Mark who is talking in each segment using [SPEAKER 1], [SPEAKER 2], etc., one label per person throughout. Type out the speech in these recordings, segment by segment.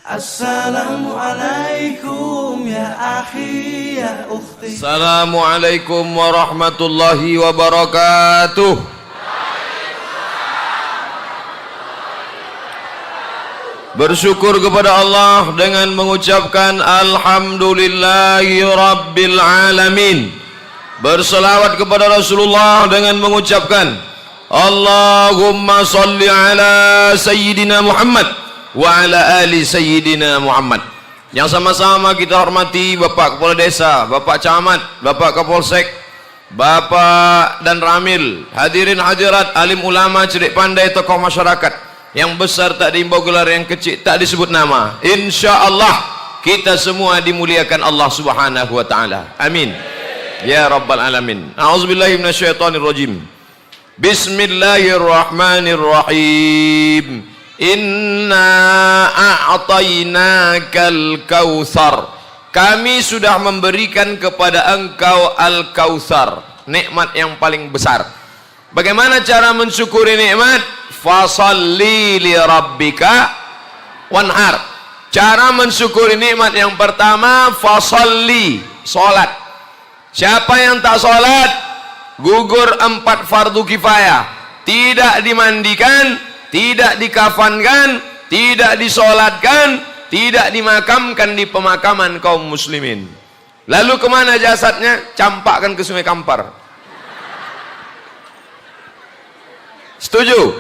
[SPEAKER 1] Assalamualaikum ya akhi ya ukhti.
[SPEAKER 2] Assalamualaikum warahmatullahi wabarakatuh. Bersyukur kepada Allah dengan mengucapkan alhamdulillahi rabbil alamin. Berselawat kepada Rasulullah dengan mengucapkan Allahumma salli ala Sayyidina Muhammad wa ala ali Sayyidina Muhammad. Yang sama-sama kita hormati Bapak Kepala Desa, Bapak Camat, Bapak Kapolsek, Bapak dan Ramil, hadirin hadirat, alim ulama, cerdik pandai, tokoh masyarakat. Yang besar tak diimbau gelar, yang kecil tak disebut nama. InsyaAllah kita semua dimuliakan Allah subhanahu wa ta'ala. Amin ya rabbal alamin. A'udzubillahi minasyaitonirrajim. Bismillahirrahmanirrahim. Inna a'tainakal kautsar. Kami sudah memberikan kepada engkau al-kautsar, nikmat yang paling besar. Bagaimana cara mensyukuri nikmat? Fasalli li rabbika wanhar. Cara mensyukuri nikmat yang pertama, fasalli, salat. Siapa yang tak salat, gugur 4 fardu kifayah. Tidak dimandikan, tidak dikafankan, tidak disolatkan, tidak dimakamkan di pemakaman kaum muslimin. Lalu kemana jasadnya? Campakkan ke Sungai Kampar. Setuju?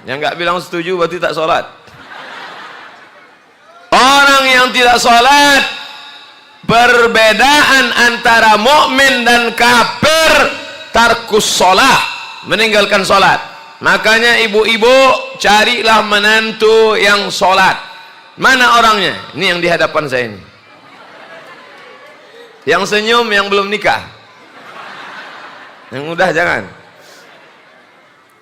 [SPEAKER 2] Yang nggak bilang setuju berarti tak sholat. Orang yang tidak sholat, perbedaan antara mukmin dan kafir, tarkus sholat, meninggalkan sholat. Makanya ibu-ibu, carilah menantu yang sholat. Mana orangnya? Ini yang di hadapan saya ini. Yang senyum, yang belum nikah. Yang udah jangan.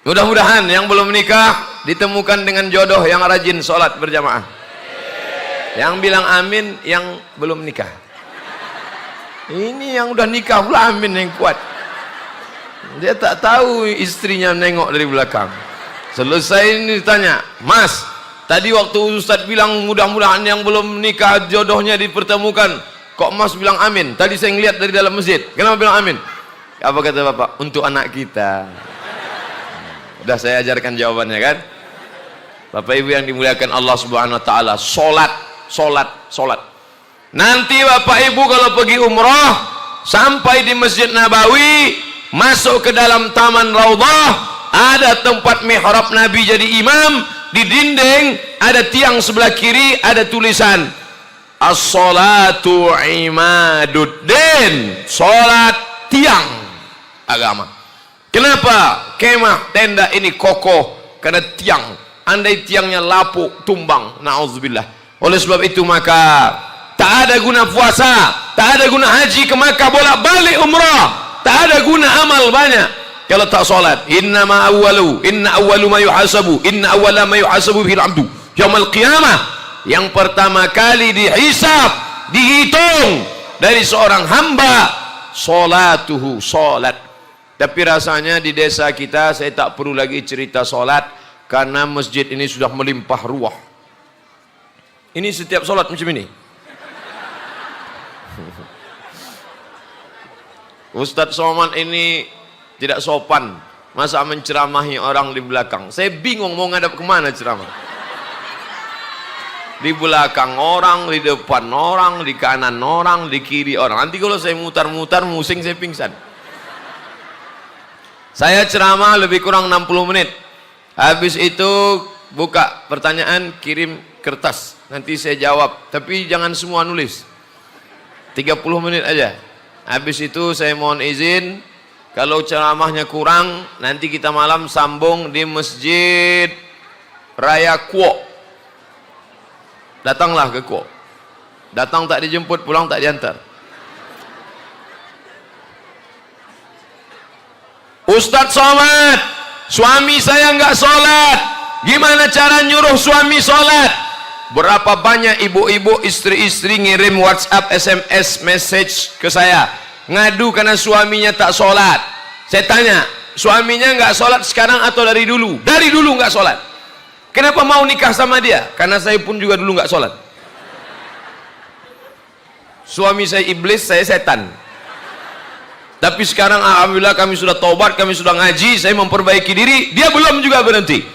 [SPEAKER 2] Mudah-mudahan yang belum nikah ditemukan dengan jodoh yang rajin sholat berjamaah. Yang bilang amin yang belum nikah. Ini yang udah nikah pula amin yang kuat. Dia tak tahu istrinya nengok dari belakang. Selesai ini ditanya, Mas, tadi waktu Ustadz bilang mudah-mudahan yang belum nikah jodohnya dipertemukan, kok Mas bilang amin? Tadi saya ngeliat dari dalam masjid. Kenapa bilang amin? Apa kata Bapak? Untuk anak kita. Udah saya ajarkan jawabannya kan? Bapak Ibu yang dimuliakan Allah Subhanahu wa taala, salat, salat, salat. Nanti Bapak Ibu kalau pergi umrah sampai di Masjid Nabawi, masuk ke dalam taman Raudhah, ada tempat mihrab Nabi jadi imam, di dinding ada tiang sebelah kiri ada tulisan as-salatu imaduddin, salat tiang agama. Kenapa kemah tenda ini kokoh? Karena tiang. Andai tiangnya lapuk, tumbang, na'udzubillah. Oleh sebab itu maka tak ada guna puasa, tak ada guna haji ke Makkah bolak-balik umrah, tak ada guna amal banyak kalau tak salat. Inna awwalu ma yuhasabu fil abdu yaumil qiyamah. Yang pertama kali dihisab, dihitung dari seorang hamba, salatuhu, salat. Tapi rasanya di desa kita saya tak perlu lagi cerita solat karena masjid ini sudah melimpah ruah. Ini setiap solat macam ini. Ustadz Somad ini tidak sopan, masa menceramahi orang di belakang. Saya bingung mau ngadap kemana ceramah. Di belakang orang, di depan orang, di kanan orang, di kiri orang. Nanti kalau saya mutar-mutar musing saya pingsan. Saya ceramah lebih kurang 60 menit. Habis itu buka pertanyaan, kirim kertas. Nanti saya jawab. Tapi jangan semua nulis. 30 menit aja. Habis itu saya mohon izin. Kalau ceramahnya kurang, nanti kita malam sambung di Masjid Raya Kuok. Datanglah ke Kuok. Datang tak dijemput, pulang tak diantar. Ustadz Somad, suami saya nggak sholat, gimana cara nyuruh suami sholat? Berapa banyak ibu-ibu, istri-istri ngirim WhatsApp, SMS, message ke saya, ngadu karena suaminya tak sholat. Saya tanya, suaminya nggak sholat sekarang atau dari dulu? Dari dulu nggak sholat. Kenapa mau nikah sama dia? Karena saya pun juga dulu nggak sholat. Suami saya iblis, saya setan. Tapi sekarang alhamdulillah kami sudah taubat, kami sudah ngaji, saya memperbaiki diri, dia belum juga berhenti.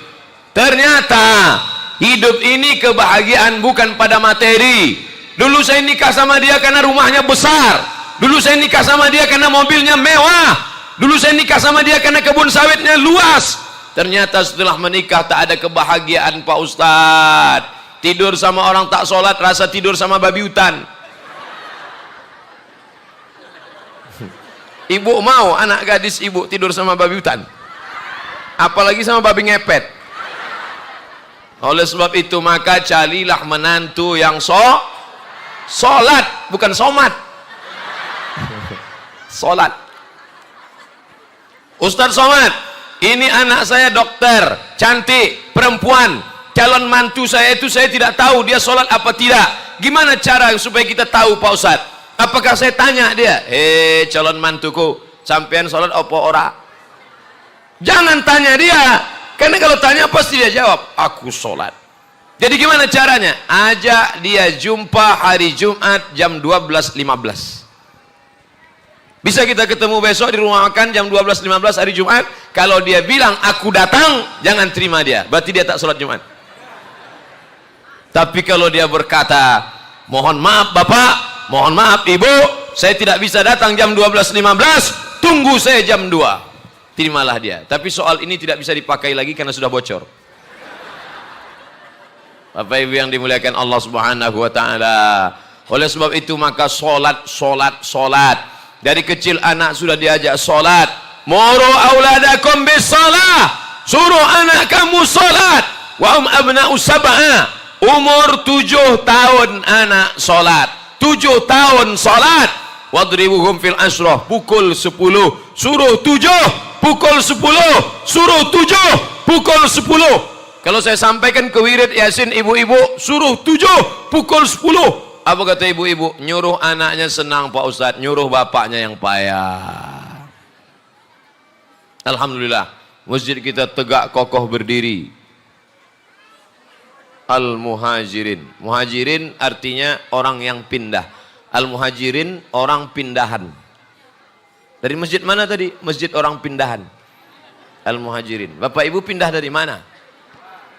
[SPEAKER 2] Ternyata hidup ini kebahagiaan bukan pada materi. Dulu saya nikah sama dia karena rumahnya besar. Dulu saya nikah sama dia karena mobilnya mewah. Dulu saya nikah sama dia karena kebun sawitnya luas. Ternyata setelah menikah tak ada kebahagiaan Pak Ustadz. Tidur sama orang tak sholat rasa tidur sama babi hutan. Ibu mau anak gadis ibu tidur sama babi hutan, apalagi sama babi ngepet. Oleh sebab itu maka carilah menantu yang sholat, bukan somat. Sholat. Ustadz Somad, ini anak saya dokter, cantik, perempuan, calon mantu saya itu saya tidak tahu dia sholat apa tidak. Gimana cara supaya kita tahu Pak Ustadz? Apakah saya tanya dia, calon mantuku, sampean sholat apa ora? Jangan tanya dia, karena kalau tanya pasti dia jawab, aku sholat. Jadi gimana caranya? Ajak dia jumpa hari Jumat jam 12.15. Bisa kita ketemu besok di rumah makan jam 12.15 hari Jumat. Kalau dia bilang aku datang, jangan terima dia, berarti dia tak sholat Jumat. Tapi kalau dia berkata, mohon maaf Bapak, mohon maaf Ibu, saya tidak bisa datang jam 12.15, tunggu saya jam 2. Terimalah dia. Tapi soal ini tidak bisa dipakai lagi karena sudah bocor. Bapak Ibu yang dimuliakan Allah Subhanahu wa taala. Oleh sebab itu maka salat. Dari kecil anak sudah diajak salat. Muru auladakum bis shalah. Suruh anak kamu salat. Wa abna'u sab'a. Umur 7 tahun anak salat. 7 tahun salat. Wadribuhum fil ashrah, pukul 10, suruh 7, pukul 10, suruh 7, pukul 10. Kalau saya sampaikan ke wirid Yasin ibu-ibu, suruh 7, pukul 10. Apa kata ibu-ibu? Nyuruh anaknya senang Pak Ustadz, nyuruh bapaknya yang payah. Alhamdulillah, masjid kita tegak kokoh berdiri. Al-muhajirin. Muhajirin artinya orang yang pindah. Al-muhajirin orang pindahan. Dari masjid mana tadi? Masjid orang pindahan. Al-muhajirin. Bapak Ibu pindah dari mana?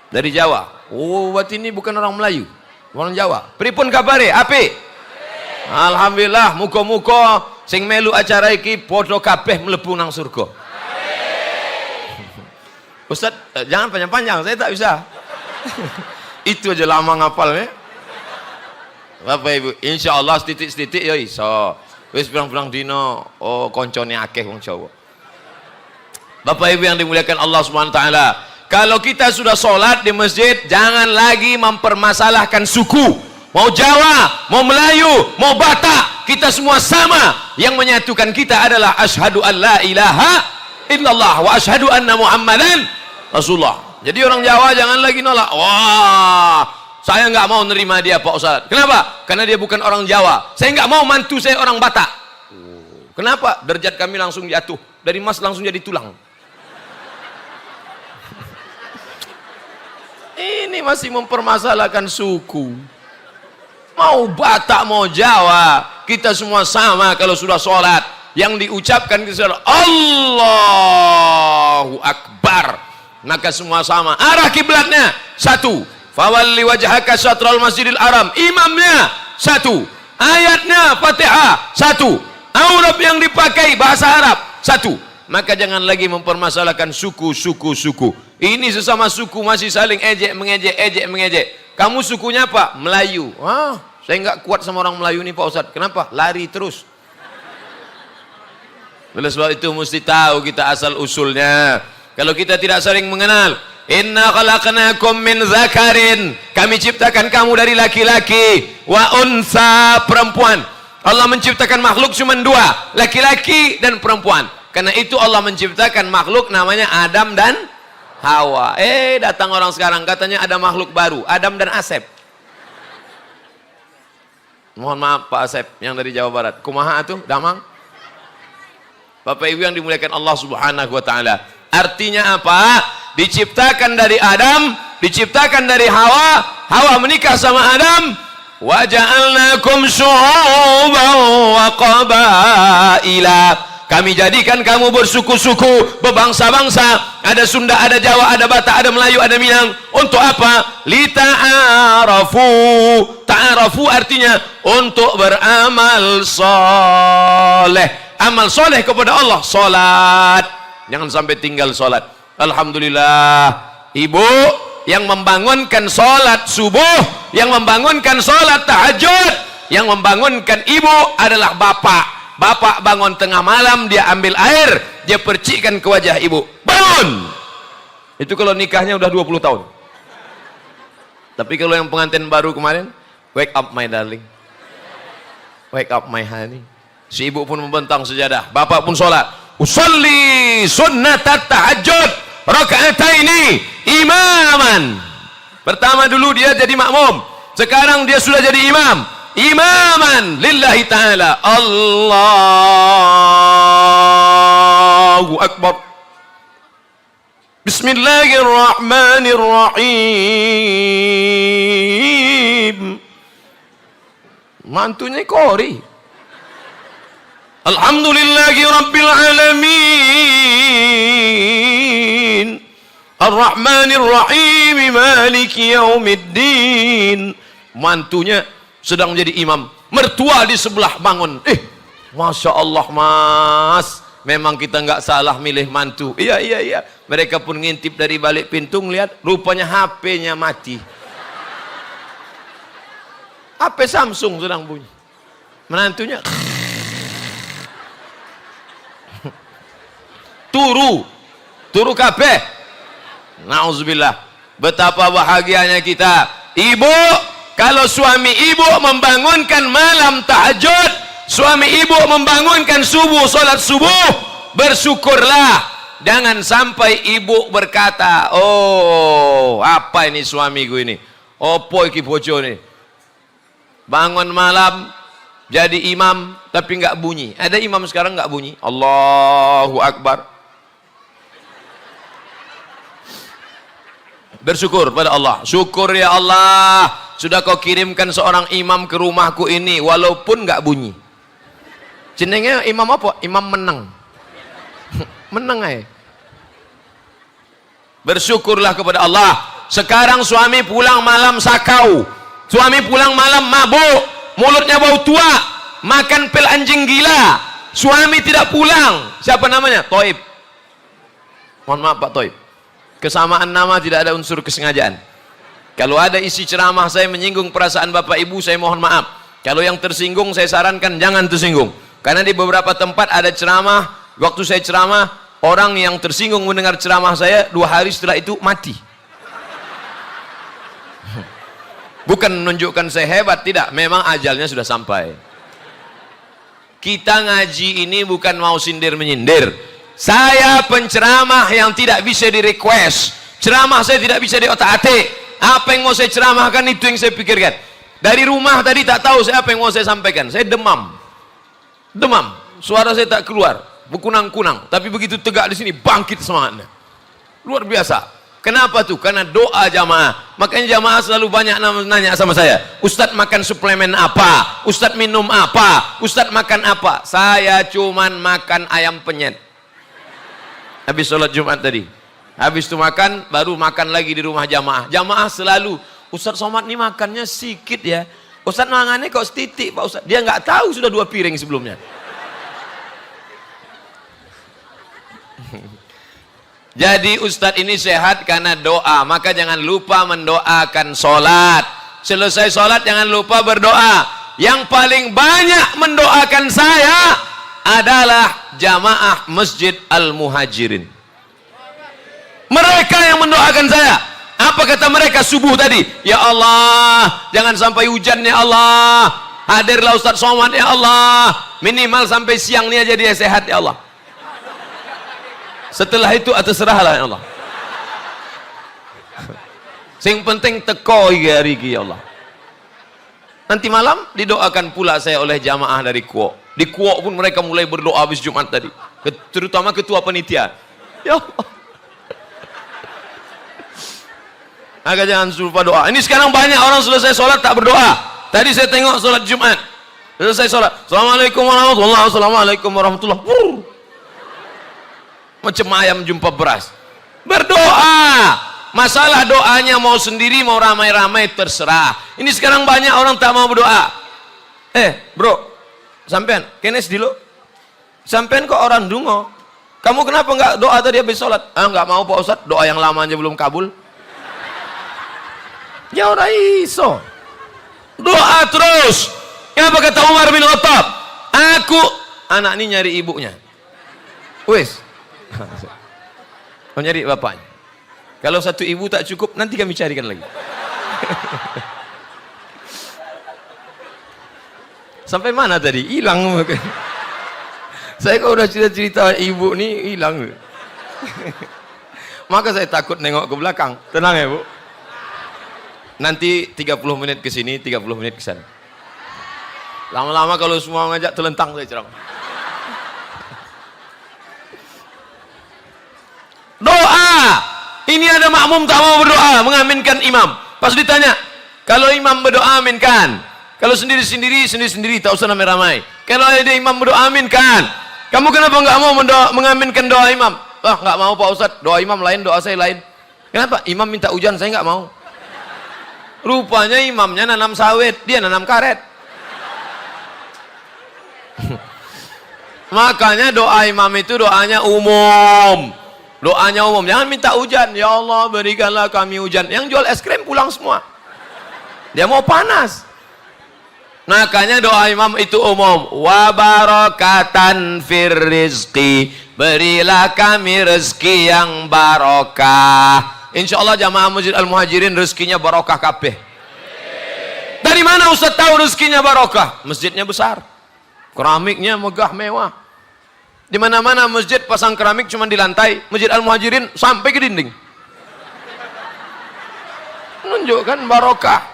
[SPEAKER 2] Dari Jawa. Oh, berarti ini bukan orang Melayu, orang Jawa. Pripun kabare? Api? Alhamdulillah, muka-muka sing melu acara iki padha kabeh mlebu nang surga. Ustaz, jangan panjang-panjang, saya tak bisa. Itu aja lama ngapalnya. Bapak Ibu, insyaallah setitik-setitik ya iso. Wis pirang-pirang dino koncone akeh wong Jawa. Bapak Ibu yang dimuliakan Allah Subhanahu wa taala, kalau kita sudah sholat di masjid, jangan lagi mempermasalahkan suku. Mau Jawa, mau Melayu, mau Batak, kita semua sama. Yang menyatukan kita adalah asyhadu an la ilaha illallah wa asyhadu anna Muhammadan Rasulullah. Jadi orang Jawa jangan lagi nolak. Wah, saya nggak mau nerima dia Pak Ustaz. Kenapa? Karena dia bukan orang Jawa. Saya nggak mau mantu saya orang Batak. Kenapa? Derajat kami langsung jatuh. Dari emas langsung jadi tulang. Ini masih mempermasalahkan suku. Mau Batak, mau Jawa, kita semua sama kalau sudah sholat. Yang diucapkan kita adalah Allahu Akbar. Maka semua sama. Arah kiblatnya satu. Fawalli wajhaka syatral masjidil haram. Imamnya satu. Ayatnya Fatihah satu. Aurab yang dipakai bahasa Arab satu. Maka jangan lagi mempermasalahkan suku. Ini sesama suku masih saling ejek mengejek. Kamu sukunya apa? Melayu. Wah, saya nggak kuat sama orang Melayu nih Pak Ustadz. Kenapa? Lari terus. Oleh sebab itu mesti tahu kita asal usulnya. Kalau kita tidak saling mengenal, inna khalaqnakum min zakarin, kami ciptakan kamu dari laki-laki, wa unsa, perempuan. Allah menciptakan makhluk cuma dua, laki-laki dan perempuan. Karena itu Allah menciptakan makhluk namanya Adam dan Hawa. Datang orang sekarang katanya ada makhluk baru, Adam dan Asep. Mohon maaf Pak Asep yang dari Jawa Barat. Kumaha atuh, damang? Bapak Ibu yang dimuliakan Allah Subhanahu wa taala. Artinya apa? Diciptakan dari Adam, diciptakan dari Hawa, Hawa menikah sama Adam. Wa ja'alnakum syu'uban wa qabaila. Kami jadikan kamu bersuku-suku, berbangsa-bangsa. Ada Sunda, ada Jawa, ada Batak, ada Melayu, ada Minang. Untuk apa? Lita'arafu. Ta'arafu artinya untuk beramal soleh. Amal soleh kepada Allah, solat. Jangan sampai tinggal solat. Alhamdulillah, ibu yang membangunkan solat subuh, yang membangunkan solat tahajud, yang membangunkan ibu adalah bapak. Bapak bangun tengah malam, dia ambil air, dia percikkan ke wajah ibu. Bangun! Itu kalau nikahnya udah 20 tahun. Tapi kalau yang pengantin baru kemarin, wake up my darling. Wake up my honey. Si ibu pun membentang sejadah, bapak pun sholat. Usalli sunnatat tahajud rakaataini imaman. Pertama dulu dia jadi makmum, sekarang dia sudah jadi imam. Imaman lillahi ta'ala. Allahu Akbar. Bismillahirrahmanirrahim. Mantunya Kori. Alhamdulillahi Rabbil Alamin Ar-Rahmanir-Rahim Maliki Yaumiddin. Mantunya sedang jadi imam, mertua di sebelah bangun. Masya Allah mas, memang kita nggak salah milih mantu. Iya. Mereka pun ngintip dari balik pintu, ngeliat rupanya HP-nya mati. HP Samsung sedang bunyi. Menantunya turu kabeh. Nauzubillah. Betapa bahagianya kita. Ibu, kalau suami ibu membangunkan malam tahajud, suami ibu membangunkan subuh, salat subuh, bersyukurlah. Jangan sampai ibu berkata, oh apa ini suamiku ini, opo iki bojo ini, bangun malam jadi imam tapi nggak bunyi. Ada imam sekarang nggak bunyi. Allahu Akbar. Bersyukur pada Allah. Syukur ya Allah, sudah kau kirimkan seorang imam ke rumahku ini walaupun nggak bunyi. Jenenge imam apa? Imam menang. Menang aja. Bersyukurlah kepada Allah. Sekarang suami pulang malam sakau, suami pulang malam mabuk, mulutnya bau tua, makan pil anjing gila. Suami tidak pulang. Siapa namanya? Toib. Mohon maaf Pak Toib, kesamaan nama tidak ada unsur kesengajaan. Kalau ada isi ceramah saya menyinggung perasaan bapak ibu, saya mohon maaf. Kalau yang tersinggung saya sarankan jangan tersinggung. Karena di beberapa tempat ada ceramah, waktu saya ceramah, orang yang tersinggung mendengar ceramah saya 2 hari setelah itu mati. Bukan menunjukkan saya hebat, tidak, memang ajalnya sudah sampai. Kita ngaji ini bukan mau sindir menyindir. Saya penceramah yang tidak bisa di request. Ceramah saya tidak bisa di otak-atik. Apa yang mau saya ceramahkan itu yang saya pikirkan. Dari rumah tadi tak tahu saya apa yang mau saya sampaikan. Saya demam, suara saya tak keluar, berkunang-kunang. Tapi begitu tegak di sini bangkit semangatnya, luar biasa. Kenapa tuh? Karena doa jamaah. Makanya jamaah selalu banyak nanya sama saya, Ustadz makan suplemen apa? Ustadz minum apa? Ustadz makan apa? Saya cuman makan ayam penyet habis sholat Jumat tadi. Habis itu makan, baru makan lagi di rumah jamaah. Jamaah selalu, Ustadz Somad ini makannya sedikit ya, Ustadz mangannya kok setitik Pak Ustadz. Dia nggak tahu sudah 2 piring sebelumnya. Jadi Ustadz ini sehat karena doa. Maka jangan lupa mendoakan sholat. Selesai sholat jangan lupa berdoa. Yang paling banyak mendoakan saya adalah jamaah Masjid Al-Muhajirin. Mereka yang mendoakan saya. Apa kata mereka subuh tadi? Ya Allah, jangan sampai hujan ya Allah. Hadirlah Ustadz Somad ya Allah. Minimal sampai siang ini aja dia sehat ya Allah. Setelah itu terserahlah ya Allah. Sing penting teko hari ini ya Allah. Nanti malam didoakan pula saya oleh jamaah dari Kuok. Di Kuok pun mereka mulai berdoa habis Jumat tadi. Terutama ketua panitia. Ya Allah. Maka jangan lupa doa. Ini sekarang banyak orang selesai sholat tak berdoa. Tadi saya tengok sholat Jumat. Selesai sholat. Assalamualaikum warahmatullahi wabarakatuh. Assalamualaikum warahmatullahi wabarakatuh. Macam ayam jumpa beras. Berdoa. Masalah doanya mau sendiri mau ramai-ramai terserah. Ini sekarang banyak orang tak mau berdoa. Bro, sampean kenes dulu. Sampean kok orang dungo. Kamu kenapa enggak doa tadi habis sholat? Enggak mau Pak Ustaz, doa yang lama aja belum kabul. Ya ora iso. Doa terus. Kenapa kata Umar bin Khattab? Anak ini nyari ibunya. Wes. Kau nyari bapaknya. Kalau satu ibu tak cukup, nanti kami carikan lagi. Sampai mana tadi? Hilang. Saya kalau udah cerita-cerita ibu nih hilang. Maka saya takut nengok ke belakang. Tenang ya Bu. Nanti 30 menit ke sini, 30 menit ke sana. Lama-lama kalau semua ngajak telentang saya ceramah. Doa. Ini ada makmum tak mau berdoa, mengaminkan imam. Pas ditanya, kalau imam berdoa aminkan. Kalau sendiri-sendiri, sendiri-sendiri, tak usah ramai-ramai. Kalau ada imam berdoa aminkan. Kamu kenapa enggak mau mengaminkan doa imam? Enggak mau Pak Ustaz, doa imam lain, doa saya lain. Kenapa? Imam minta hujan, saya enggak mau. Rupanya imamnya nanam sawit, dia nanam karet. Makanya doa imam itu doanya umum. Doanya umum, jangan minta hujan. Ya Allah berikanlah kami hujan. Yang jual es krim pulang semua. Dia mau panas. Makanya doa imam itu umum. Wa barakatan fir rizqi. Berilah kami rezeki yang barokah. Insya Allah jamaah Masjid Al-Muhajirin rezekinya barokah kabeh. Dari mana Ustaz tahu rezekinya barokah? Masjidnya besar. Keramiknya megah mewah. Di mana-mana masjid pasang keramik cuma di lantai. Masjid Al-Muhajirin sampai ke dinding. Menunjukkan barokah.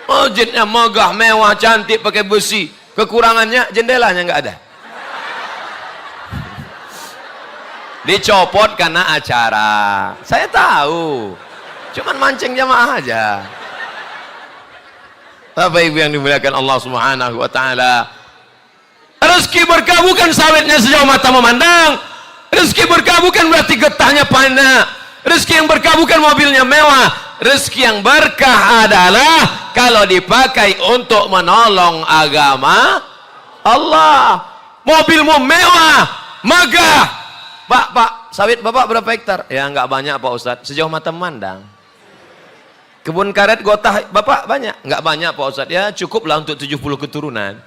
[SPEAKER 2] Masjidnya megah, mewah, cantik, pakai besi. Kekurangannya jendelanya nggak ada. Dicopot karena acara. Saya tahu. Cuman mancing jamaah aja. Bapak Ibu yang dimuliakan Allah Subhanahu wa taala. Rezeki berkah bukan sawitnya sejauh mata memandang. Rezeki berkah bukan berarti getahnya banyak. Rezeki yang berkah bukan mobilnya mewah. Rezeki yang berkah adalah kalau dipakai untuk menolong agama Allah. Mobilmu mewah, megah. Pak, sawit Bapak berapa hektar? Ya enggak banyak Pak Ustadz, sejauh mata memandang. Kebun karet gotah Bapak banyak? Enggak banyak Pak Ustadz, ya cukuplah untuk 70 keturunan.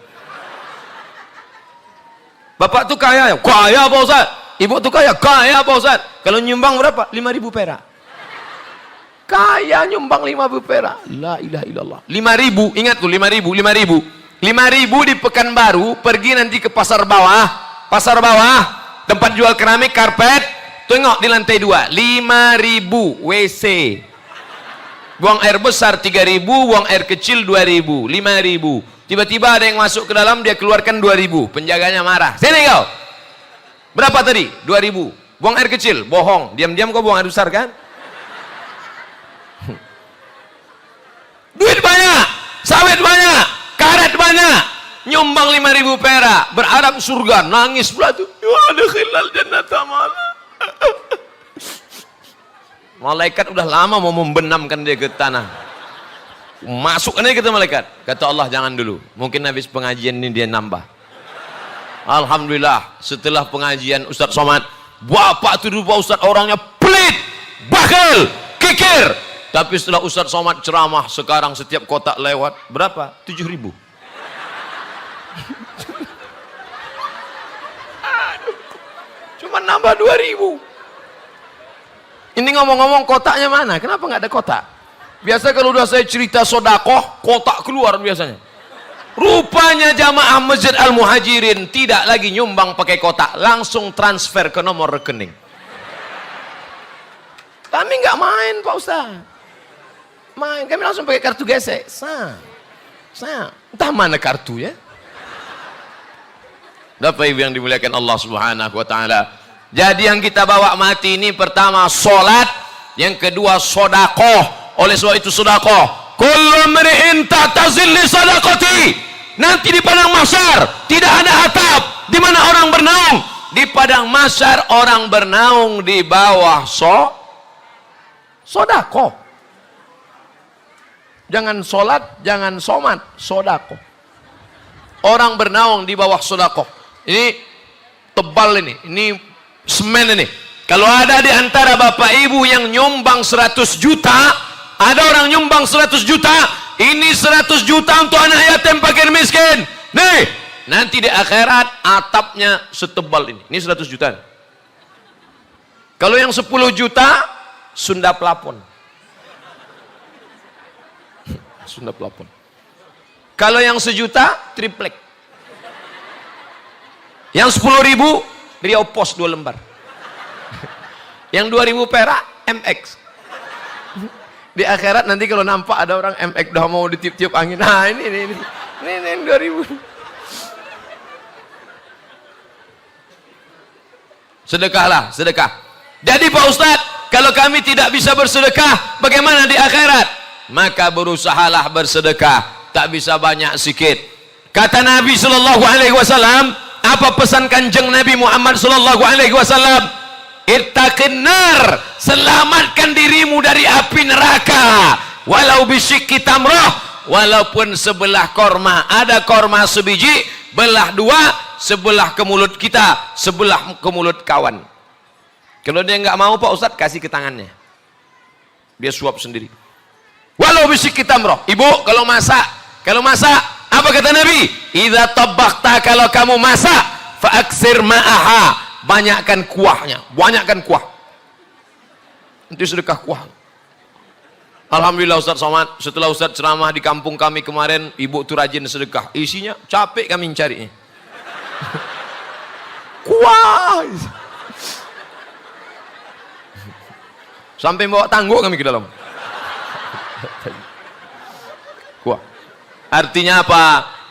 [SPEAKER 2] Bapak tuh kaya Pak Ustadz. Ibu tuh kaya Pak Ustadz. Kalau nyumbang berapa? 5.000 perak. Kaya nyumbang 5.000 perak. La ilaha illallah. 5.000, ingat tuh 5.000. 5.000 di Pekanbaru, pergi nanti ke pasar bawah, tempat jual keramik, karpet, tengok di lantai 2, 5.000 WC. Buang air besar 3.000, buang air kecil 2.000, 5.000. Tiba-tiba ada yang masuk ke dalam, dia keluarkan 2.000. Penjaganya marah. Sini kau. Berapa tadi? 2.000. Buang air kecil, bohong. Diam-diam kau buang air besar kan? Duit banyak, sawit banyak, karet banyak, nyumbang 5.000 perak, berharap surga, nangis pula tuh. Ya adkhilal jannata mala. Malaikat udah lama mau membenamkan dia ke tanah. Masuk aja kata malaikat. Kata Allah jangan dulu. Mungkin habis pengajian ini dia nambah. Alhamdulillah setelah pengajian Ustadz Somad, bapak tuh dulu Ustadz orangnya pelit, bakal, kikir. Tapi setelah Ustadz Somad ceramah, sekarang setiap kotak lewat, berapa? 7.000. Cuma nambah 2.000. Ini ngomong-ngomong kotaknya mana? Kenapa nggak ada kotak? Biasa kalau udah saya cerita sodakoh, kotak keluar biasanya. Rupanya jamaah Masjid Al-Muhajirin tidak lagi nyumbang pakai kotak, langsung transfer ke nomor rekening. Kami nggak main Pak Ustaz. Main, kami langsung pakai kartu gesek. Entah mana kartunya. Bapak Ibu yang dimuliakan Allah Subhanahu wa taala. Jadi yang kita bawa mati ini pertama salat, yang kedua sedekah. Oleh sebab itu sedekah, kullu mri'in ta'tazil li sadaqati. Nanti di padang mahsyar tidak ada atap di mana orang bernaung. Di padang mahsyar orang bernaung di bawah sedekah. Jangan solat, jangan somat, sedekah. Orang bernaung di bawah sedekah. Ini tebal ini semen ini. Kalau ada di antara bapak ibu yang nyumbang 100 juta, ada orang nyumbang 100 juta, ini 100 juta untuk anak yatim fakir miskin. Nih, nanti di akhirat atapnya setebal ini. Ini 100 juta. Kalau yang 10 juta, Sunda plafon. Sunda plafon. Kalau yang 1 juta, triplek. Yang 10.000, Riau Pos 2 lembar. Yang 2.000 perak, MX. Di akhirat nanti kalau nampak ada orang MX dah mau ditiup-tiup angin. Nah ini 2.000. Sedekahlah, sedekah. Jadi Pak Ustadz, kalau kami tidak bisa bersedekah, bagaimana di akhirat? Maka berusahalah bersedekah. Tak bisa banyak sikit. Kata Nabi Sallallahu Alaihi Wasallam, apa pesan kanjeng Nabi Muhammad Sallallahu Alaihi Wasallam? Ittaqin nar, selamatkan dirimu dari api neraka. Walau bisyikki tamrah, walaupun sebelah korma. Ada korma sebiji, belah 2, sebelah ke mulut kita, sebelah ke mulut kawan. Kalau dia nggak mau Pak Ustadz, kasih ke tangannya, dia suap sendiri. Walau bisyikki tamrah. Ibu kalau masak, apa kata Nabi? Idza tabakhta, kalau kamu masak, fa aksir ma'aha, banyakkan kuahnya, banyakkan kuah. Nanti sedekah kuah. Alhamdulillah Ustaz Somad, setelah Ustaz ceramah di kampung kami kemarin, ibu tuh rajin sedekah. Isinya capek kami mencarinya. Kuah. Sampai bawa tangguh kami ke dalam. Kuah. Artinya apa?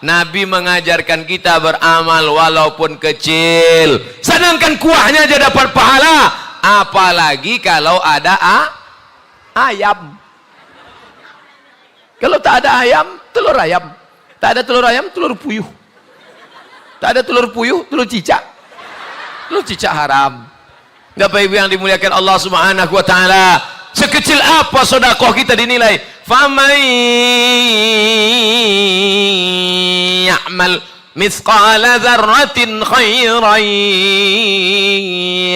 [SPEAKER 2] Nabi mengajarkan kita beramal walaupun kecil. Sedangkan kuahnya aja dapat pahala. Apalagi kalau ada ayam. Kalau tak ada ayam, telur ayam. Tak ada telur ayam, telur puyuh. Tak ada telur puyuh, telur cicak. Telur cicak haram. Bapak Ibu yang dimuliakan Allah Subhanahu wa taala, sekecil apa sedekah kita dinilai? Faman ya'mal mithqala dzarratin khairan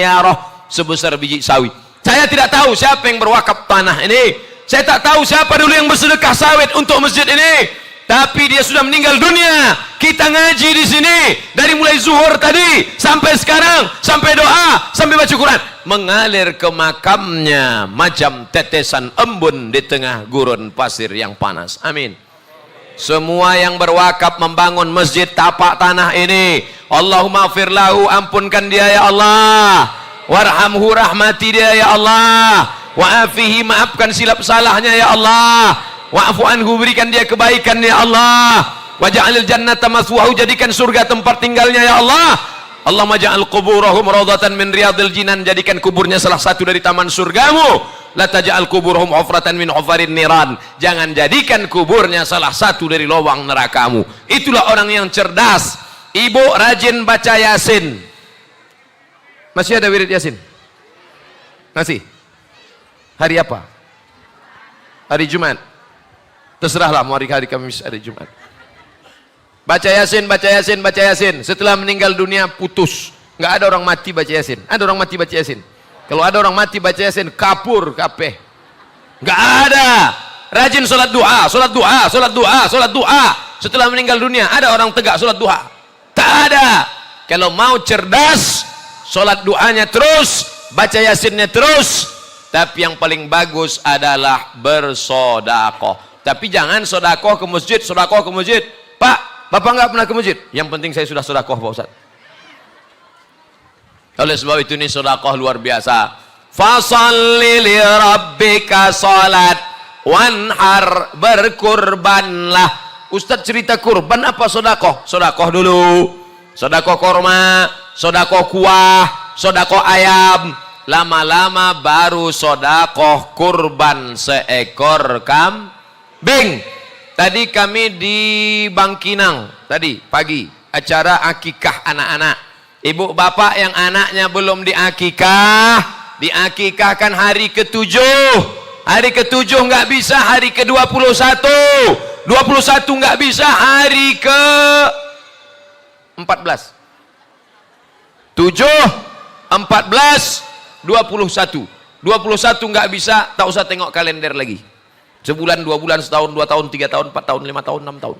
[SPEAKER 2] yarah. Sebesar biji sawi. Saya tidak tahu siapa yang berwakaf tanah ini. Saya tak tahu siapa dulu yang bersedekah sawit untuk masjid ini. Tapi dia sudah meninggal dunia. Kita ngaji di sini dari mulai zuhur tadi sampai sekarang, sampai doa, sampai baca Quran, mengalir ke makamnya macam tetesan embun di tengah gurun pasir yang panas. Amin. Semua yang berwakaf membangun masjid tapak tanah ini, Allahumma firlahu, ampunkan dia ya Allah, warhamhu, rahmati dia ya Allah, wa'afihi, maafkan silap salahnya ya Allah, wa'fu anhu, berikan dia kebaikan ya Allah, waja'alil jannata maswahu, jadikan surga tempat tinggalnya ya Allah. Allahumma ja'al quburahum rawdatan min riyadil jinan, jadikan kuburnya salah satu dari taman surgamu. La taj'al quburahum hufratan min hufarin niran, jangan jadikan kuburnya salah satu dari lubang nerakamu. Itulah orang yang cerdas. Ibu rajin baca Yasin. Masih ada wirid Yasin? Masih? Hari apa? Hari Jumat. Terserahlah mau hari Kamis, hari Jumat. Baca Yasin, baca Yasin, baca Yasin. Setelah meninggal dunia putus. Nggak ada orang mati baca Yasin. Ada orang mati baca Yasin. Kalau ada orang mati baca Yasin, kapur kabeh. Nggak ada. Rajin sholat duha, sholat duha, sholat duha, sholat duha. Setelah meninggal dunia, ada orang tegak sholat duha? Tak ada. Kalau mau cerdas, sholat duhanya terus, baca Yasinnya terus. Tapi yang paling bagus adalah bersodakoh. Tapi jangan sodakoh ke masjid, sodakoh ke masjid. Pak, Bapak nggak pernah ke masjid. Yang penting saya sudah sodakoh Pak Ustaz. Oleh sebab itu ini sodakoh luar biasa. Fasalli li rabbika salat wanhar, berkurbanlah. Ustaz cerita kurban apa sodakoh? Sodakoh dulu. Sodakoh korma, sodakoh kuah, sodakoh ayam. lama-lama baru sodakoh kurban seekor kambing. Tadi kami di Bangkinang, tadi pagi acara akikah anak-anak. Ibu bapak yang anaknya belum diakikahkan hari ke-7. Hari ke-7 nggak bisa, hari ke-21. 21 nggak bisa, hari ke-14. 7, 14, 21. 21 nggak bisa, tak usah tengok kalender lagi. Sebulan, 2 bulan, setahun, 2 tahun, 3 tahun, 4 tahun, 5 tahun, 6 tahun.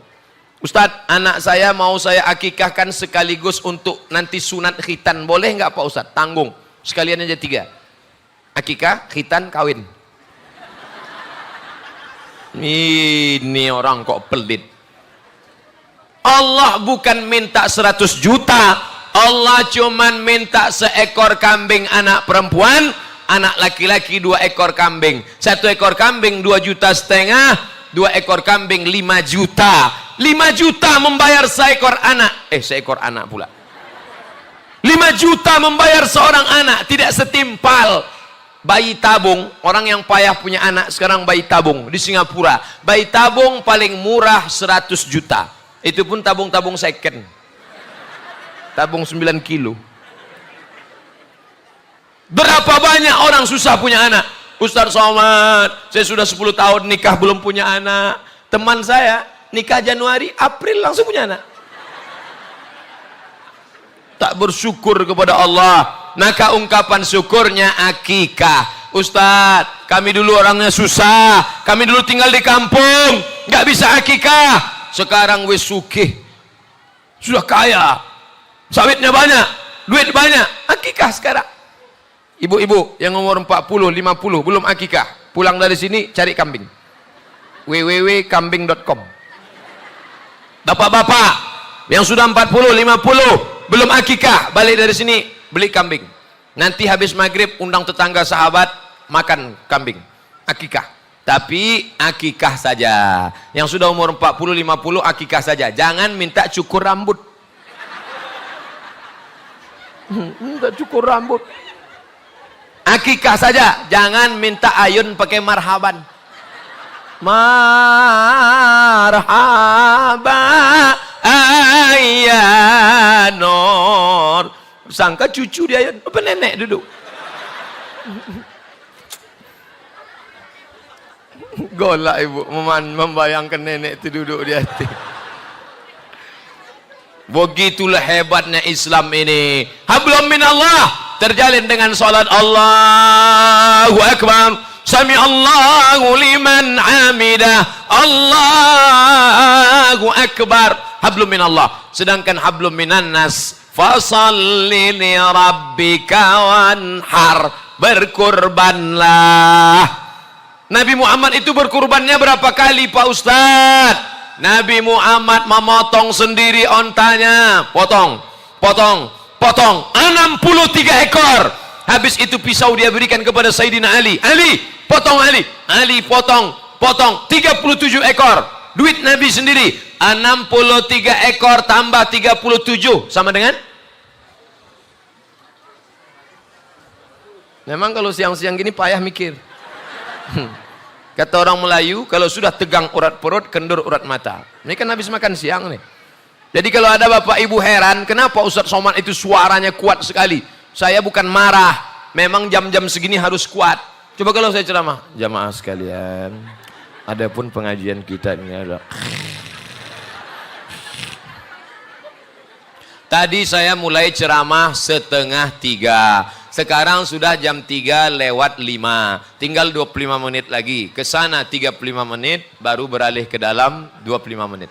[SPEAKER 2] Ustadz, anak saya mau saya akikahkan sekaligus untuk nanti sunat khitan. Boleh nggak Pak Ustadz? Tanggung. Sekalian aja 3. Akikah, khitan, kawin. Ini orang kok pelit. Allah bukan minta 100 juta. Allah cuman minta seekor kambing anak perempuan, anak laki-laki 2 ekor kambing. 1 ekor kambing 2,5 juta, 2 ekor kambing 5 juta. 5 juta membayar seekor anak. Seekor anak pula. 5 juta membayar seorang anak, tidak setimpal. Bayi tabung, orang yang payah punya anak sekarang bayi tabung di Singapura. Bayi tabung paling murah 100 juta. Itu pun tabung-tabung second. Tabung 9 kilo. Berapa banyak orang susah punya anak? Ustaz Somad, saya sudah 10 tahun nikah belum punya anak. Teman saya nikah Januari, April langsung punya anak. Tak bersyukur kepada Allah. Maka ungkapan syukurnya akikah. Ustaz, kami dulu orangnya susah. Kami dulu tinggal di kampung, nggak bisa akikah. Sekarang wis sugih, sudah kaya, sawitnya banyak, duit banyak, akikah sekarang. Ibu-ibu yang umur 40, 50 belum akikah, pulang dari sini cari kambing. www.kambing.com. Bapak-bapak yang sudah 40, 50 belum akikah, balik dari sini beli kambing. Nanti habis maghrib undang tetangga sahabat makan kambing. Akikah. Tapi akikah saja. Yang sudah umur 40, 50 akikah saja. Jangan minta cukur rambut. Minta cukur rambut. Akikah saja, jangan minta ayun pakai marhaban. Marhaba ayyanor. Sangka cucu dia ayun, apa nenek duduk. Golak ibu membayangkan nenek itu duduk di hati. Begitulah hebatnya Islam ini. Hablum minallah, terjalin dengan salat Allahu Akbar, sami Allahu liman hamidah, Allahu Akbar. Hablum minallah. Sedangkan hablum minan nas, fasalli li rabbika wanhar, berkurbanlah. Nabi Muhammad itu berkurbannya berapa kali Pak Ustadz? Nabi Muhammad memotong sendiri ontanya, potong 63 ekor. Habis itu pisau dia berikan kepada Sayyidina Ali. Ali potong 37 ekor. Duit Nabi sendiri 63 ekor tambah 37 sama dengan. Memang kalau siang-siang gini payah mikir. Kata orang Melayu, kalau sudah tegang urat perut, kendur urat mata. Ini kan habis makan siang nih. Jadi kalau ada bapak ibu heran, kenapa Ustaz Somad itu suaranya kuat sekali? Saya bukan marah, memang jam-jam segini harus kuat. Coba kalau saya ceramah, jamaah sekalian, adapun pengajian kita ini ada. Tadi saya mulai ceramah 2:30. Sekarang sudah jam 3:05. Tinggal 25 menit lagi. Ke sana 35 menit, baru beralih ke dalam 25 menit.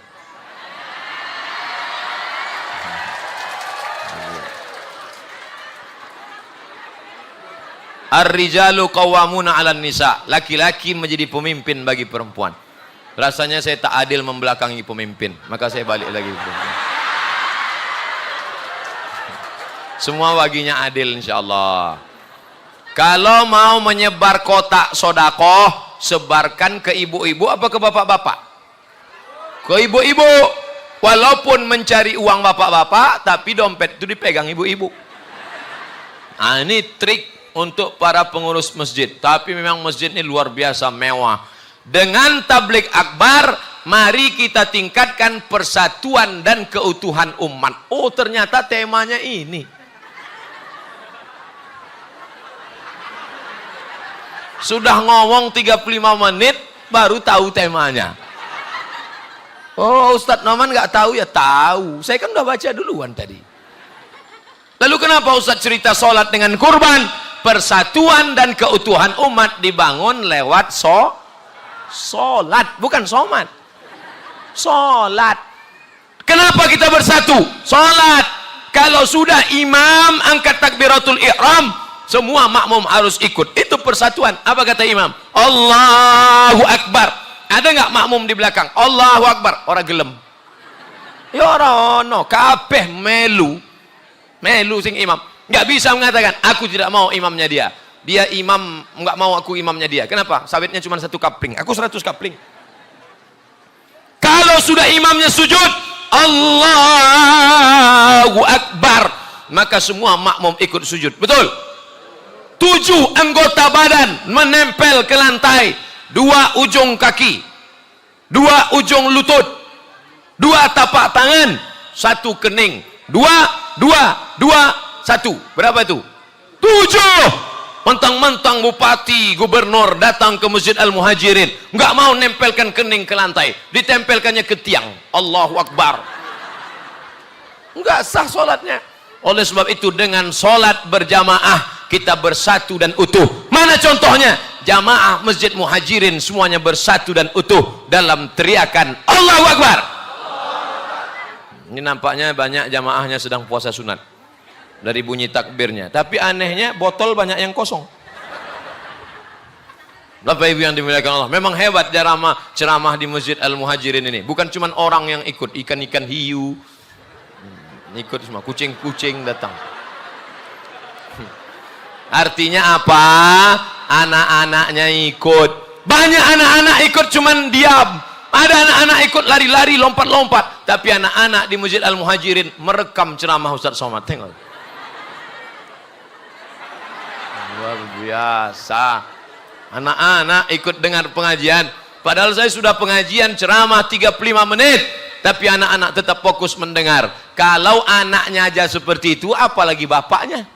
[SPEAKER 2] Ar-rijalu qawwamuna 'alan nisa. Laki-laki menjadi pemimpin bagi perempuan. Rasanya saya tak adil membelakangi pemimpin, maka saya balik lagi. Semua baginya adil insyaallah. Kalau mau menyebar kotak sodakoh, sebarkan ke ibu-ibu apa ke bapak-bapak? Ke ibu-ibu. Walaupun mencari uang bapak-bapak, tapi dompet itu dipegang ibu-ibu. Nah, ini trik untuk para pengurus masjid. Tapi memang masjid ini luar biasa mewah. Dengan tabligh akbar, mari kita tingkatkan persatuan dan keutuhan umat. Oh, ternyata temanya ini. Sudah ngomong 35 menit baru tahu temanya. Oh, Ustadz Noman nggak tahu ya? Tahu. Saya kan udah baca duluan tadi. Lalu kenapa Ustadz cerita sholat dengan kurban? Persatuan dan keutuhan umat dibangun lewat sholat, bukan somat. Sholat. Kenapa kita bersatu? Sholat. Kalau sudah imam angkat takbiratul ihram, semua makmum harus ikut. Itu persatuan. Apa kata imam? Allahu Akbar. Ada nggak makmum di belakang? Allahu Akbar. Orang gelem. Ya orang no. Kabeh melu sing imam. Nggak bisa mengatakan aku tidak mau imamnya dia. Dia imam, nggak mau aku imamnya dia. Kenapa? Sawitnya cuma 1 kapling. Aku 100 kapling. Kalau sudah imamnya sujud, Allahu Akbar, maka semua makmum ikut sujud. Betul? 7 anggota badan menempel ke lantai, 2 ujung kaki, 2 ujung lutut, 2 tapak tangan, 1 kening, 2, 1. Berapa itu? 7. Mentang-mentang bupati, gubernur datang ke Masjid Al-Muhajirin, nggak mau nempelkan kening ke lantai, ditempelkannya ke tiang. Allahu Akbar. Nggak sah sholatnya. Oleh sebab itu dengan sholat berjamaah kita bersatu dan utuh. Mana contohnya? Jamaah Masjid Muhajirin semuanya bersatu dan utuh dalam teriakan Allahu Akbar. Ini nampaknya banyak jamaahnya sedang puasa sunat dari bunyi takbirnya, tapi anehnya botol banyak yang kosong. Bapak Ibu yang dimuliakan Allah, memang hebat ceramah di Masjid Al-Muhajirin ini. Bukan cuma orang yang ikut, ikan-ikan hiu ikut semua, kucing-kucing datang. Artinya apa? Anak-anaknya ikut. Banyak anak-anak ikut cuman diam. Ada anak-anak ikut lari-lari, lompat-lompat. Tapi anak-anak di Masjid Al-Muhajirin merekam ceramah Ustadz Somad. Tengok. Luar biasa. Anak-anak ikut dengar pengajian. Padahal saya sudah pengajian ceramah 35 menit. Tapi anak-anak tetap fokus mendengar. Kalau anaknya aja seperti itu, apalagi bapaknya.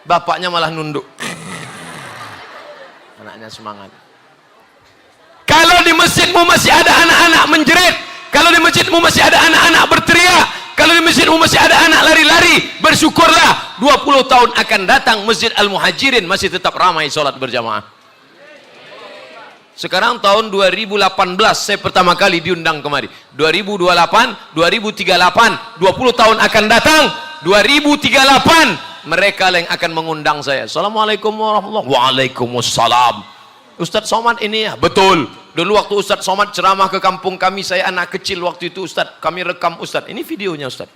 [SPEAKER 2] Bapaknya malah nunduk. Anaknya semangat. Kalau di masjidmu masih ada anak-anak menjerit, kalau di masjidmu masih ada anak-anak berteriak, kalau di masjidmu masih ada anak lari-lari, bersyukurlah 20 tahun akan datang Masjid Al-Muhajirin masih tetap ramai sholat berjamaah. Sekarang tahun 2018 saya pertama kali diundang kemari. 2028, 2038, 20 tahun akan datang 2038 mereka yang akan mengundang saya. Assalamualaikum warahmatullahi wabarakatuh. Waalaikumsalam. Ustadz Somad ini ya? Betul. Dulu waktu Ustadz Somad ceramah ke kampung kami, saya anak kecil waktu itu Ustadz, kami rekam Ustadz. Ini videonya Ustadz.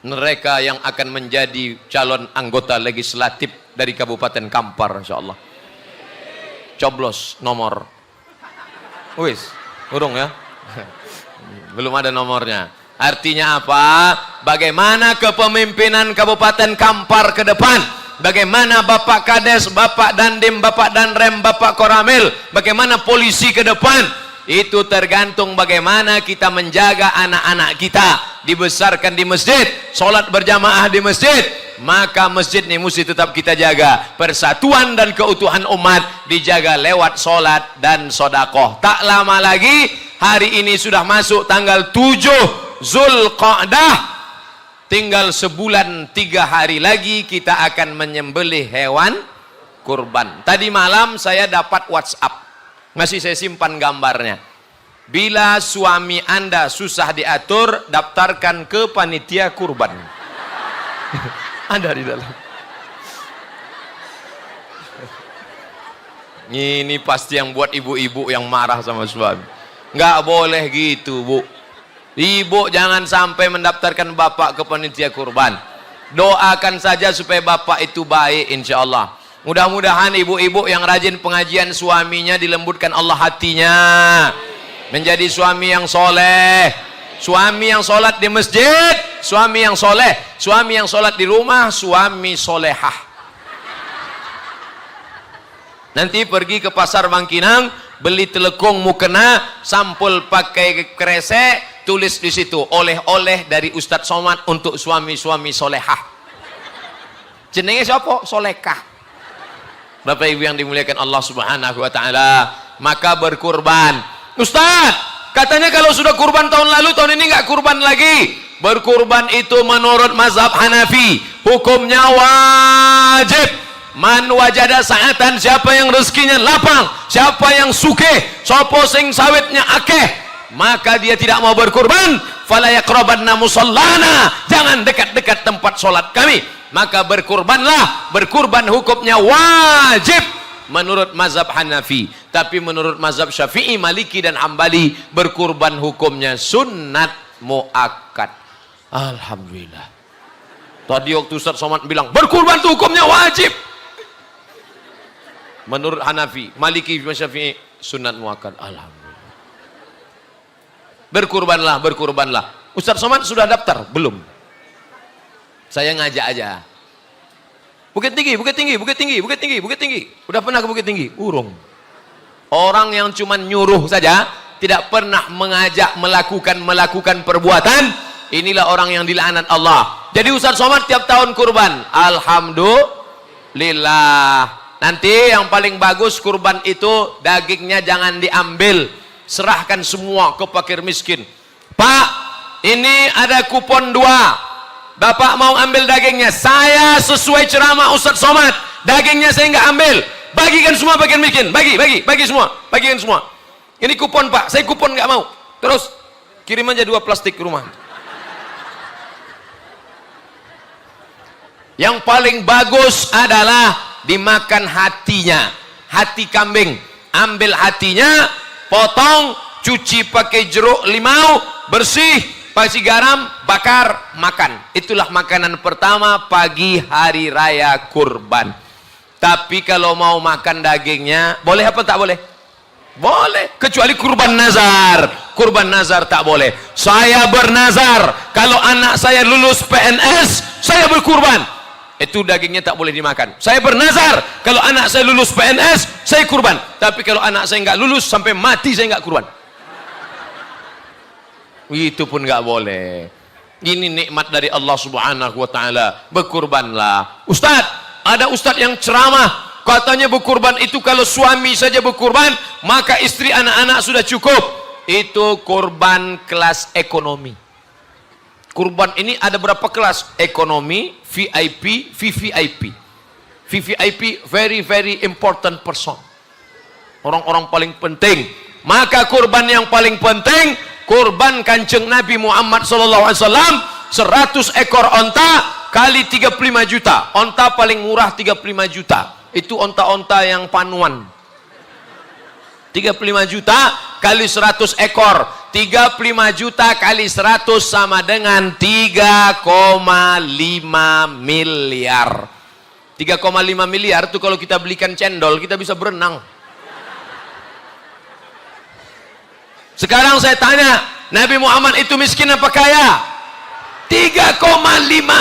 [SPEAKER 2] Mereka yang akan menjadi calon anggota legislatif dari Kabupaten Kampar insyaallah. Coblos nomor. Wis, urung ya? Belum ada nomornya. Artinya apa? Bagaimana kepemimpinan Kabupaten Kampar ke depan? Bagaimana Bapak Kades, Bapak Dandim, Bapak Danrem, Bapak Koramil, bagaimana polisi ke depan? Itu tergantung bagaimana kita menjaga anak-anak kita. Dibesarkan di masjid, sholat berjamaah di masjid, maka masjid ini mesti tetap kita jaga. Persatuan dan keutuhan umat dijaga lewat sholat dan sodakoh. Tak lama lagi, hari ini sudah masuk tanggal 7 Zulqa'dah. Tinggal sebulan 3 hari lagi kita akan menyembelih hewan kurban. Tadi malam saya dapat WhatsApp, masih saya simpan gambarnya. Bila suami Anda susah diatur, daftarkan ke panitia kurban. Ada di dalam. Ini pasti yang buat ibu-ibu yang marah sama suami. Nggak boleh gitu, Bu. Ibu jangan sampai mendaftarkan bapak ke panitia kurban. Doakan saja supaya bapak itu baik insyaallah. Mudah-mudahan ibu-ibu yang rajin pengajian suaminya dilembutkan Allah hatinya. Menjadi suami yang soleh. Suami yang sholat di masjid, suami yang soleh. Suami yang sholat di rumah, suami solehah. Nanti pergi ke pasar Bangkinang, beli telekung mukena, sampul pakai kresek, tulis di situ oleh-oleh dari Ustadz Somad untuk suami-suami solehah. Jenenge siapa? Solekah. Bapak Ibu yang dimuliakan Allah Subhanahu wa taala, maka berkurban. Ustadz, katanya kalau sudah kurban tahun lalu, tahun ini nggak kurban lagi. Berkurban itu menurut mazhab Hanafi hukumnya wajib. Man wajada sa'atan, siapa yang rezekinya lapang, siapa yang sugih, sapa sing sawitnya akeh, maka dia tidak mau berkurban, fala yaqrabanna musallana, jangan dekat-dekat tempat sholat kami. Maka berkurbanlah. Berkurban hukumnya wajib menurut mazhab Hanafi. Tapi menurut mazhab Syafi'i, Maliki dan Hambali, berkurban hukumnya sunat muakkad. Alhamdulillah. Tadi waktu Ustaz Somad bilang berkurban itu hukumnya wajib. Menurut Hanafi, Maliki, Syafi'i, sunat muakkad. Alhamdulillah. Berkurbanlah, berkurbanlah. Ustaz Somad sudah daftar? Belum. Saya ngajak aja. Bukit Tinggi, Bukit Tinggi, Bukit Tinggi, Bukit Tinggi, Bukit Tinggi. Udah pernah ke Bukit Tinggi? Urung. Orang yang cuma nyuruh saja, tidak pernah mengajak melakukan perbuatan, inilah orang yang dilaknat Allah. Jadi Ustaz Somad tiap tahun kurban. Alhamdulillah. Nanti yang paling bagus kurban itu dagingnya jangan diambil, serahkan semua ke fakir miskin. Pak, ini ada kupon 2. Bapak mau ambil dagingnya, saya sesuai ceramah Ustaz Somad, dagingnya saya nggak ambil, bagikan semua bagian miskin, bagi semua, bagikan semua. Ini kupon Pak, saya kupon nggak mau. Terus kirim aja 2 plastik ke rumah. Yang paling bagus adalah dimakan hatinya, hati kambing. Ambil hatinya, potong, cuci pakai jeruk limau, bersih, kasih garam, bakar, makan. Itulah makanan pertama pagi hari raya kurban. Tapi kalau mau makan dagingnya, boleh apa tak boleh? Boleh, kecuali kurban nazar. Kurban nazar tak boleh. Saya bernazar, kalau anak saya lulus PNS, saya berkurban. Itu dagingnya tak boleh dimakan. Saya bernazar, kalau anak saya lulus PNS, saya kurban. Tapi kalau anak saya nggak lulus, sampai mati saya nggak kurban. Itu pun nggak boleh. Ini nikmat dari Allah Subhanahu wa taala. Berkurbanlah. Ustadz, ada ustadz yang ceramah, katanya berkurban itu kalau suami saja berkurban, maka istri anak-anak sudah cukup. Itu kurban kelas ekonomi. Kurban ini ada berapa kelas? Ekonomi, VIP, VVIP. VVIP, very very important person. Orang-orang paling penting. Maka kurban yang paling penting, kurban Kanjeng Nabi Muhammad SAW, 100 ekor onta kali 35 juta. Onta paling murah 35 juta. Itu onta-onta yang panuan. 35 juta kali 100 ekor. 35 juta kali 100 sama dengan 3,5 miliar. 3,5 miliar itu kalau kita belikan cendol, kita bisa berenang. Sekarang saya tanya, Nabi Muhammad itu miskin apa kaya? 3,5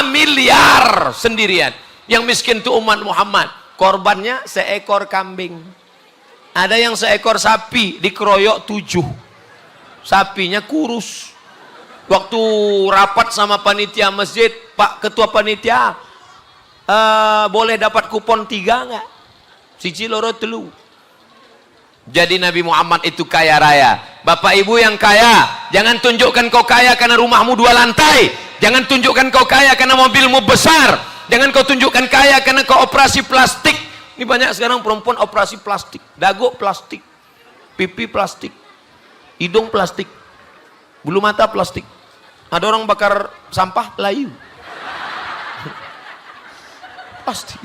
[SPEAKER 2] miliar sendirian. Yang miskin itu umat Muhammad. Korbannya seekor kambing. Ada yang seekor sapi, dikeroyok 7. Sapinya kurus. Waktu rapat sama panitia masjid, Pak Ketua Panitia, boleh dapat kupon 3 nggak? Siji loro telu. Jadi Nabi Muhammad itu kaya raya. Bapak Ibu yang kaya, jangan tunjukkan kau kaya karena rumahmu 2 lantai. Jangan tunjukkan kau kaya karena mobilmu besar. Jangan kau tunjukkan kaya karena kau operasi plastik. Ini banyak sekarang perempuan operasi plastik. Dagu plastik, pipi plastik, hidung plastik, bulu mata plastik. Ada orang bakar sampah layu. Plastik.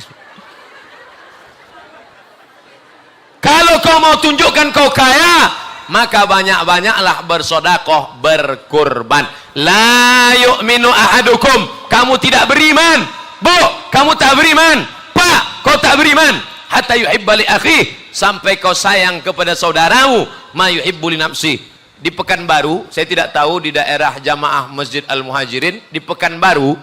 [SPEAKER 2] Kalau kau mau tunjukkan kau kaya, maka banyak-banyaklah bersodakoh, berkurban. La yu'minu ahadukum, kamu tidak beriman. Bu, kamu tak beriman. Pak, kau tak beriman. Hatta yuhibba li akhi, sampai kau sayang kepada saudaramu ma yuhibbu li nafsi. di Pekanbaru, saya tidak tahu di daerah Jamaah Masjid Al-Muhajirin, di Pekanbaru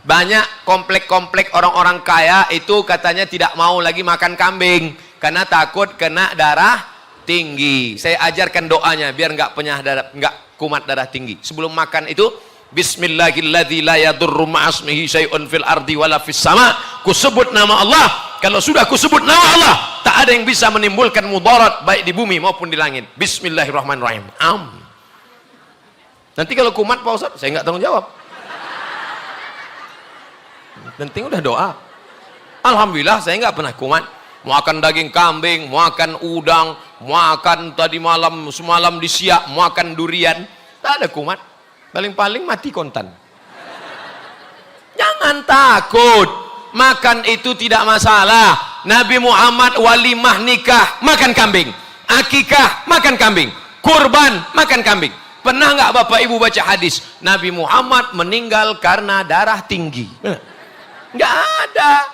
[SPEAKER 2] banyak komplek-komplek orang-orang kaya itu katanya tidak mau lagi makan kambing karena takut kena darah tinggi. Saya ajarkan doanya biar nggak kumat darah tinggi. Sebelum makan itu Bismillahilladzi la yadurru ma'asmihi syai'un fil ardi wala fis sama. Kusebut nama Allah. Kalau sudah kusebut nama Allah, tak ada yang bisa menimbulkan mudarat baik di bumi maupun di langit. Bismillahirrahmanirrahim. Nanti kalau kumat Pak Ustaz, saya nggak tanggung jawab. Penting udah doa. Alhamdulillah saya nggak pernah kumat. Makan daging kambing, makan udang, makan tadi malam, semalam di siak, makan durian, tak ada kumat. Paling-paling mati kontan. Jangan takut, makan itu tidak masalah. Nabi Muhammad walimah nikah makan kambing, akikah makan kambing, kurban makan kambing. Pernah nggak Bapak Ibu baca hadis Nabi Muhammad meninggal karena darah tinggi? Nggak ada.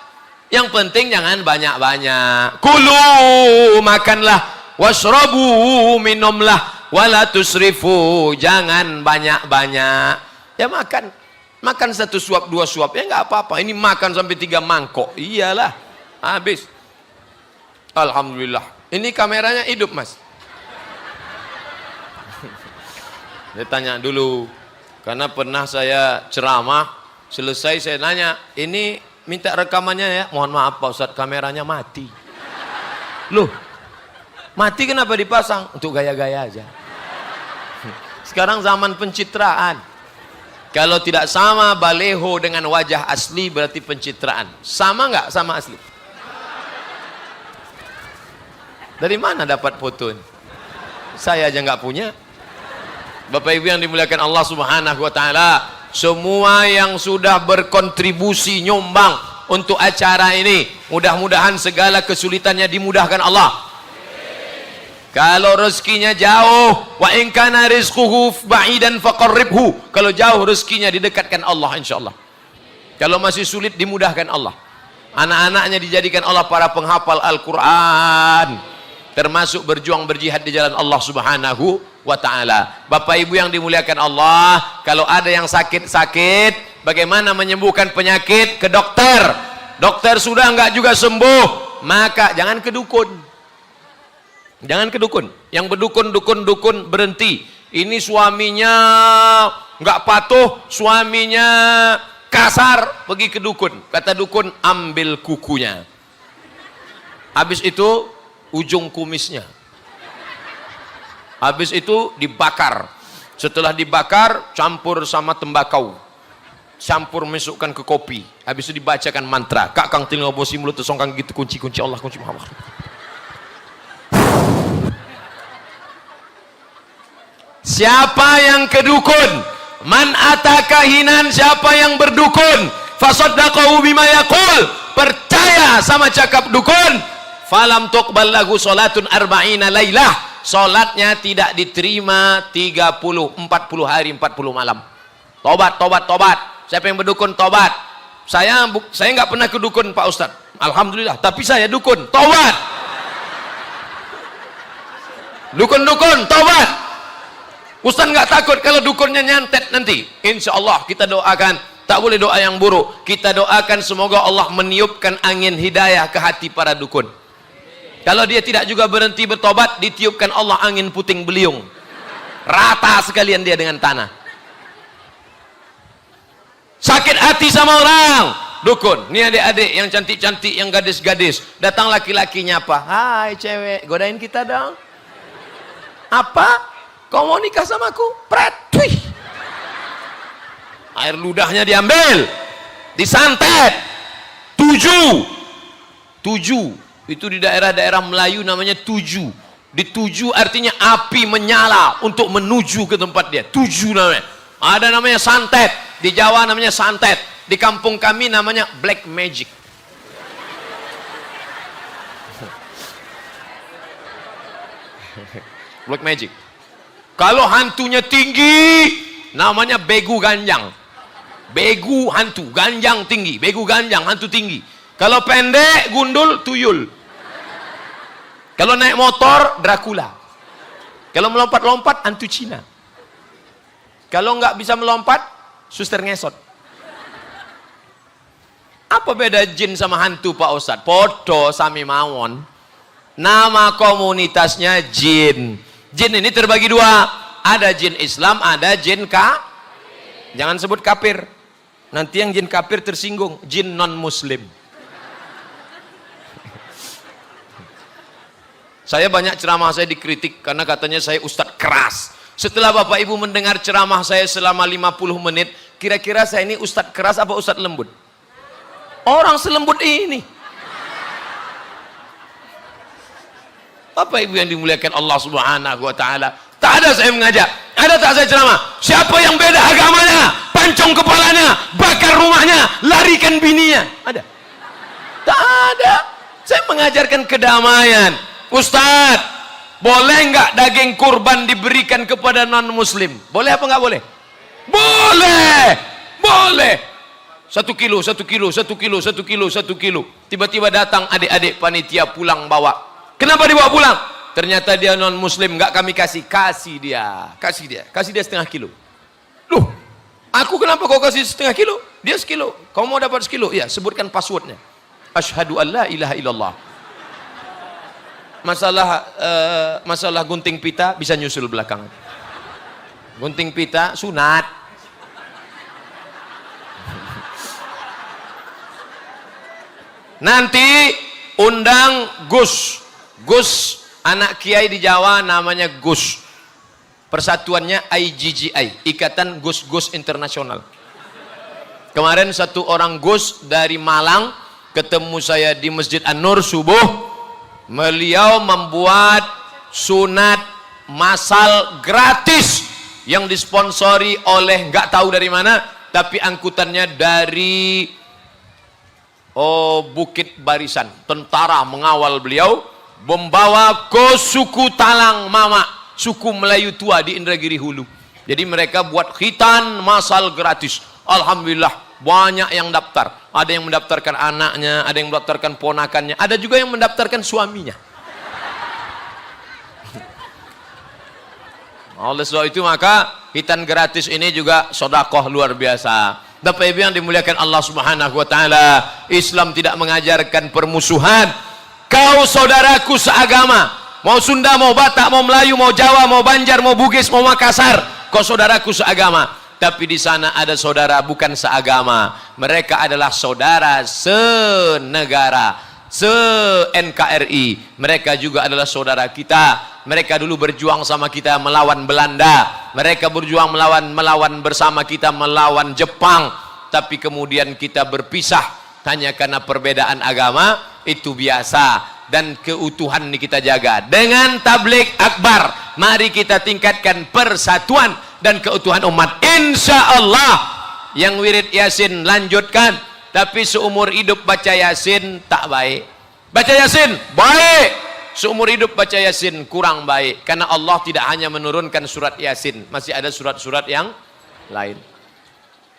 [SPEAKER 2] Yang penting jangan banyak-banyak. Kulu, makanlah, washrabu, minumlah, wala tusrifu, jangan banyak-banyak. Ya makan satu suap, dua suap, ya nggak apa-apa. Ini makan sampai 3 mangkok, iyalah, habis. Alhamdulillah. Ini kameranya hidup Mas. Saya tanya dulu, karena pernah saya ceramah, selesai saya nanya, ini minta rekamannya ya. Mohon maaf Pak Ustadz, kameranya mati. Loh, mati kenapa dipasang? Untuk gaya-gaya aja. Sekarang zaman pencitraan. Kalau tidak sama baleho dengan wajah asli berarti pencitraan. Sama nggak sama asli? Dari mana dapat foto ini? Saya aja nggak punya. Bapak Ibu yang dimuliakan Allah Subhanahu wa taala, semua yang sudah berkontribusi nyumbang untuk acara ini, mudah-mudahan segala kesulitannya dimudahkan Allah. Kalau rezekinya jauh, wa in kana rizquhu ba'idan faqarribhu. Kalau jauh rezekinya didekatkan Allah insyaallah. Kalau masih sulit dimudahkan Allah. Anak-anaknya dijadikan Allah para penghafal Al-Qur'an, termasuk berjuang berjihad di jalan Allah Subhanahu wa ta'ala. Bapak Ibu yang dimuliakan Allah, kalau ada yang sakit-sakit, bagaimana menyembuhkan penyakit? Ke dokter. Dokter sudah enggak juga sembuh, maka jangan ke dukun. Jangan ke dukun. Yang berdukun, berhenti. Ini suaminya enggak patuh, suaminya kasar, pergi ke dukun. Kata dukun, ambil kukunya. Habis itu ujung kumisnya. Habis itu dibakar. Setelah dibakar, campur sama tembakau. Campur masukkan ke kopi. Habis itu dibacakan mantra. Kak kang telinga bosi mulut songkang gitu kunci-kunci Allah, kunci Muhammad. Siapa yang ke dukun? Man ataka hinan, siapa yang berdukun? Fasaddaqahu bima yaqul. Percaya sama cakap dukun. Falam tuqbal lahu salatun arba'ina lailah. Salatnya tidak diterima 40 hari 40 malam. Tobat. Siapa yang berdukun tobat. Saya nggak pernah ke dukun Pak Ustadz. Alhamdulillah, tapi saya dukun. Tobat. Dukun tobat. Ustadz nggak takut kalau dukunnya nyantet nanti. Insya Allah kita doakan. Tak boleh doa yang buruk. Kita doakan semoga Allah meniupkan angin hidayah ke hati para dukun. Kalau dia tidak juga berhenti bertobat, ditiupkan Allah angin puting beliung. Rata sekalian dia dengan tanah. Sakit hati sama orang, dukun. Ini adik-adik yang cantik-cantik, yang gadis-gadis. Datang laki-lakinya apa? Hai cewek, godain kita dong. Apa? Kau mau nikah sama aku? Pret, wih. Air ludahnya diambil, disantet. 7. Itu di daerah-daerah Melayu namanya 7. Di 7 artinya api menyala untuk menuju ke tempat dia. 7 namanya. Ada namanya santet. Di Jawa namanya santet. Di kampung kami namanya black magic. Black magic. Kalau hantunya tinggi, namanya begu ganjang. Begu hantu, ganjang tinggi. Begu ganjang, hantu tinggi. Kalau pendek, gundul, tuyul. Kalau naik motor, Dracula. Kalau melompat-lompat, hantu Cina. Kalau nggak bisa melompat, suster ngesot. Apa beda jin sama hantu Pak Ustadz? Podo sami mawon. Nama komunitasnya jin. Jin ini terbagi dua. Ada jin Islam, ada jin Jangan sebut kafir. Nanti yang jin kafir tersinggung. Jin non-muslim. Saya banyak ceramah saya dikritik karena katanya saya ustadz keras. Setelah Bapak Ibu mendengar ceramah saya selama 50 menit, kira-kira saya ini ustadz keras apa ustadz lembut? Orang selembut ini. Bapak Ibu yang dimuliakan Allah Subhanahu wa taala. Tak ada saya mengajak, ada tak saya ceramah? Siapa yang beda agamanya, pancong kepalanya, bakar rumahnya, larikan bininya. Ada? Tak ada. Saya mengajarkan kedamaian. Ustadz, boleh nggak daging kurban diberikan kepada non muslim? Boleh apa nggak boleh? Boleh, boleh. 1 kilo, 1 kilo, 1 kilo, 1 kilo, 1 kilo. Tiba-tiba datang adik-adik panitia pulang bawa. Kenapa dibawa pulang? Ternyata dia non muslim, nggak kami kasih. Kasih dia 1/2 kilo. Loh, aku kenapa kau kasih 1/2 kilo? Dia 1 kilo. Kau mau dapat 1 kilo? Ya, sebutkan passwordnya. Asyhadu an la ilaha illallah. Masalah gunting pita bisa nyusul belakang. Gunting pita sunat. Nanti undang Gus anak kiai di Jawa namanya Gus. Persatuannya IGGI, Ikatan Gus-Gus Internasional. Kemarin satu orang Gus dari Malang ketemu saya di Masjid An-Nur subuh. Beliau membuat sunat massal gratis yang disponsori oleh nggak tahu dari mana, tapi angkutannya dari Bukit Barisan. Tentara mengawal beliau membawa ke suku Talang Mama, suku Melayu tua di Indragiri Hulu. Jadi mereka buat khitan massal gratis. Alhamdulillah banyak yang daftar. Ada yang mendaftarkan anaknya, ada yang mendaftarkan ponakannya, ada juga yang mendaftarkan suaminya. Oleh sebab itu maka khitan gratis ini juga sedekah luar biasa. Bapak Ibu yang dimuliakan Allah Subhanahu wa taala, Islam tidak mengajarkan permusuhan. Kau saudaraku seagama, mau Sunda, mau Batak, mau Melayu, mau Jawa, mau Banjar, mau Bugis, mau Makassar, kau saudaraku seagama. Tapi di sana ada saudara bukan seagama. Mereka adalah saudara senegara, se-NKRI. Mereka juga adalah saudara kita. Mereka dulu berjuang sama kita melawan Belanda. Mereka berjuang melawan bersama kita melawan Jepang. Tapi kemudian kita berpisah hanya karena perbedaan agama. Itu biasa. Dan keutuhan ini kita jaga. Dengan tabligh akbar, mari kita tingkatkan persatuan dan keutuhan umat. Insya Allah yang wirid Yasin lanjutkan, tapi seumur hidup baca Yasin tak baik. Baca Yasin baik, seumur hidup baca Yasin kurang baik, karena Allah tidak hanya menurunkan surat Yasin, masih ada surat-surat yang lain.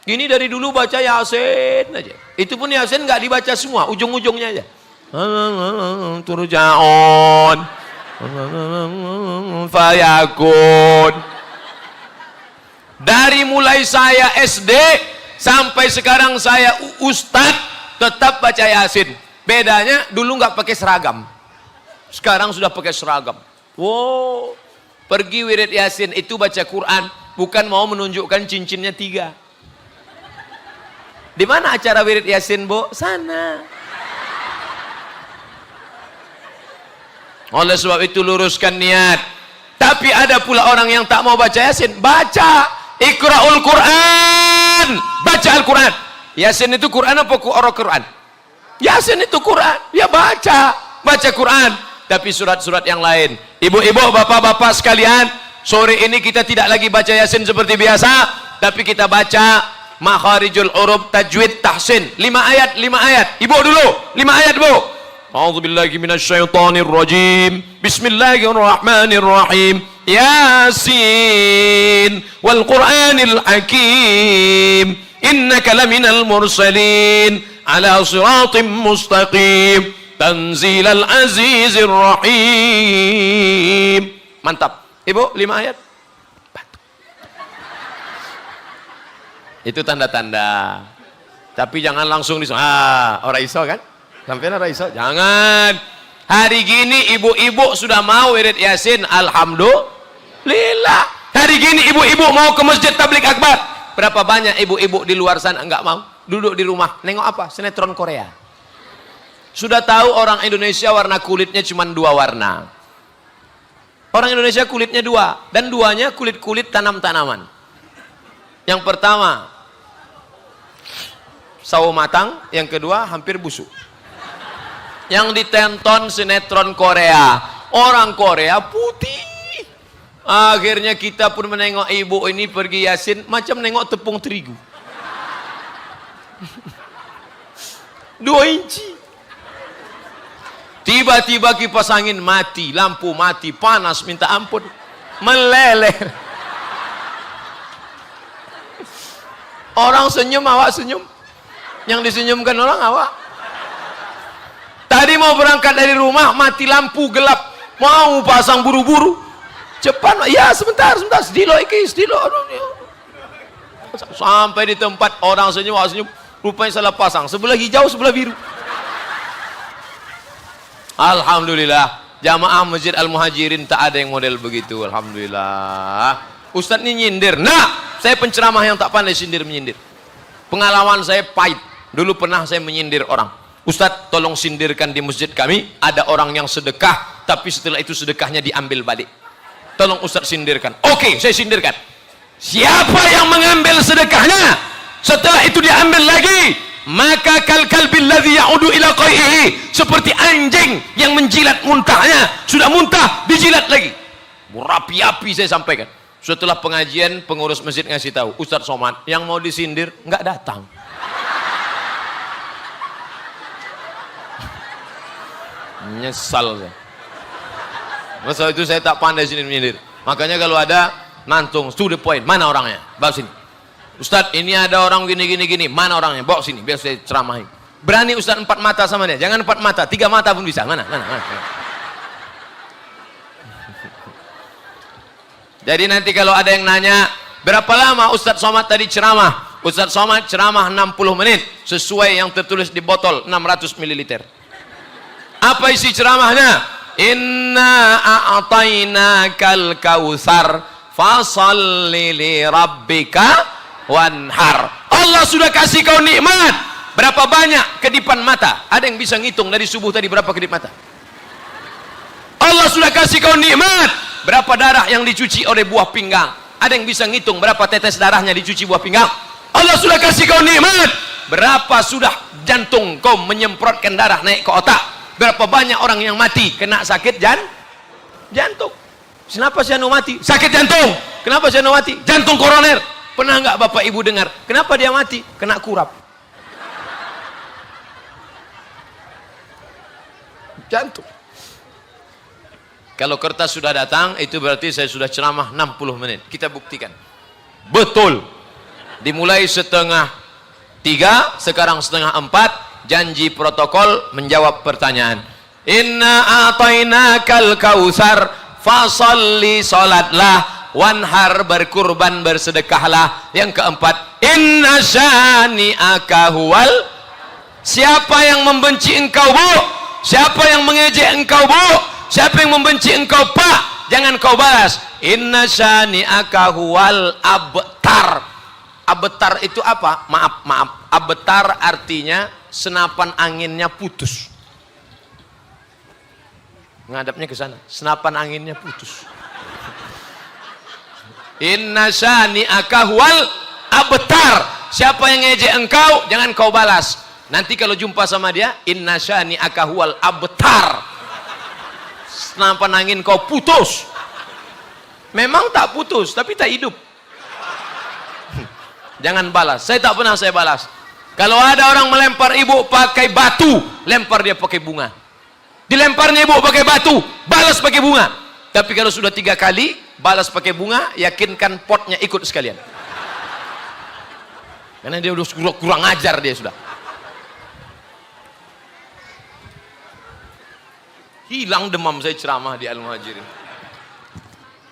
[SPEAKER 2] Ini dari dulu baca Yasin aja, itu pun Yasin nggak dibaca semua, ujung-ujungnya aja. Turja'un fayakun. Dari mulai saya SD sampai sekarang saya ustadz tetap baca Yasin. Bedanya dulu nggak pakai seragam, sekarang sudah pakai seragam. Wow, pergi wirid Yasin itu baca Quran, bukan mau menunjukkan cincinnya 3. Di mana acara wirid Yasin, Bu? Sana. Oleh sebab itu luruskan niat. Tapi ada pula orang yang tak mau baca Yasin. Baca Iqra'ul Quran, baca Al-Quran. Yasin itu Quran apa Quran? Yasin itu Quran, ya baca Quran. Tapi surat-surat yang lain. Ibu-ibu, bapak-bapak sekalian, sore ini kita tidak lagi baca Yasin seperti biasa, tapi kita baca Makharijul Huruf Tajwid Tahsin. 5 ayat. Ibu dulu, 5 ayat, Bu. A'udzu billahi minasyaitonir rajim. Bismillahirrahmanirrahim. Yasin wal Qur'anil Hakim. Innaka laminal mursalin ala siratim mustaqim. Tanzilal azizir rahim. Mantap. Ibu, 5 ayat. Batuk. Itu tanda-tanda. Tapi jangan langsung orang iso kan? Sampai orang iso. Jangan. Hari gini ibu-ibu sudah mau wirid Yasin. Alhamdulillah. Hari gini ibu-ibu mau ke masjid tabligh akbar. Berapa banyak ibu-ibu di luar sana enggak mau? Duduk di rumah. Nengok apa? Sinetron Korea. Sudah tahu orang Indonesia warna kulitnya cuma 2 warna. Orang Indonesia kulitnya 2. Dan 2-nya kulit-kulit tanam-tanaman. Yang pertama sawo matang, yang kedua hampir busuk. Yang ditonton sinetron Korea, orang Korea putih. Akhirnya kita pun menengok ibu ini pergi Yasin macam nengok tepung terigu. 2 inci. Tiba-tiba kipas angin mati, lampu mati, panas minta ampun, meleleh. Orang senyum, awak senyum. Yang disenyumkan orang awak. Tadi mau berangkat dari rumah, mati lampu, gelap. Mau pasang buru-buru. Cepat, ya sebentar. Sedilo iki, sedilo. Sampai di tempat orang senyum, awak senyum. Rupanya salah pasang. Sebelah hijau, sebelah biru. Alhamdulillah. Jamaah Masjid Al-Muhajirin tak ada yang model begitu. Alhamdulillah. Ustadz ini nyindir. Nah, saya penceramah yang tak pandai sindir-menyindir. Pengalaman saya pahit. Dulu pernah saya menyindir orang. Ustadz, tolong sindirkan di masjid kami. Ada orang yang sedekah, tapi setelah itu sedekahnya diambil balik. Tolong Ustadz sindirkan. Oke, saya sindirkan. Siapa yang mengambil sedekahnya, setelah itu diambil lagi, maka kalbil ladzi ya'udu ila qaihi, seperti anjing yang menjilat muntahnya. Sudah muntah, dijilat lagi. Berapi-api saya sampaikan. Setelah pengajian, pengurus masjid ngasih tahu, Ustadz Somad yang mau disindir nggak datang. Nyesal saya. Masa itu saya tak pandai sindir-menyindir. Makanya kalau ada nantung, to the point, mana orangnya? Bawa sini. Ustadz, ini ada orang gini. Mana orangnya? Bawa sini, biar saya ceramahin. Berani Ustadz 4 mata sama dia? Jangan 4 mata, 3 mata pun bisa. Mana? Jadi nanti kalau ada yang nanya, berapa lama Ustadz Somad tadi ceramah? Ustadz Somad ceramah 60 menit, sesuai yang tertulis di botol 600 ml. Apa isi ceramahnya? Inna a'tainakal kautsar fasalli li rabbika wanhar. Allah sudah kasih kau nikmat. Berapa banyak kedipan mata? Ada yang bisa ngitung dari subuh tadi berapa kedip mata? Allah sudah kasih kau nikmat. Berapa darah yang dicuci oleh buah pinggang? Ada yang bisa ngitung berapa tetes darahnya dicuci buah pinggang? Allah sudah kasih kau nikmat. Berapa sudah jantung kau menyemprotkan darah naik ke otak? Berapa banyak orang yang mati kena sakit jantung? Kenapa si anu mati? Sakit jantung. Kenapa si anu mati? Jantung koroner. Pernah nggak bapak ibu dengar? Kenapa dia mati? Kena kurap. Jantung. Kalau kertas sudah datang, itu berarti saya sudah ceramah 60 menit. Kita buktikan. Betul. Dimulai 2:30, sekarang 3:30. Janji protokol menjawab pertanyaan. Inna a'tainakal kautsar fasalli salatlah wanhar, berkurban bersedekahlah. Yang keempat, inna syani'aka huwal. Siapa yang membenci engkau, Bu? Siapa yang mengejek engkau, Bu? Siapa yang membenci engkau, Pak? Jangan kau balas. Inna syani'aka huwal abtar. Abtar itu apa? Maaf. Abtar artinya senapan anginnya putus. Ngadapnya ke sana. Senapan anginnya putus. Inna syani'aka huwal abtar. Siapa yang ngejek engkau, jangan kau balas. Nanti kalau jumpa sama dia, inna syani'aka huwal abtar. Senapan angin kau putus. Memang tak putus, tapi tak hidup. Jangan balas. Saya tak pernah saya balas. Kalau ada orang melempar ibu pakai batu, lempar dia pakai bunga. Dilemparnya ibu pakai batu, balas pakai bunga. Tapi kalau sudah 3 kali balas pakai bunga, yakinkan potnya ikut sekalian. Karena dia udah kurang ajar dia sudah. Hilang demam saya ceramah di Al-Muhajirin.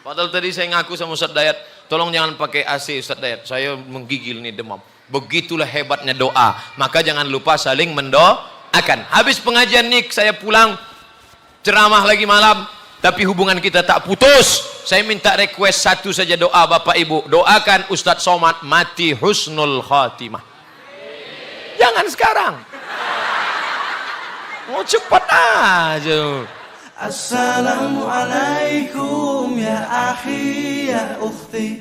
[SPEAKER 2] Padahal tadi saya ngaku sama Ustaz Dayat, tolong jangan pakai AC Ustaz Dayat, saya menggigil nih demam. Begitulah hebatnya doa, maka jangan lupa saling mendoakan. Habis pengajian nih saya pulang, ceramah lagi malam, tapi hubungan kita tak putus. Saya minta request satu saja doa Bapak Ibu, doakan Ustadz Somad mati husnul khatimah. Jangan sekarang, mau cepat aja.
[SPEAKER 1] Assalamualaikum ya akhi ya ukhti.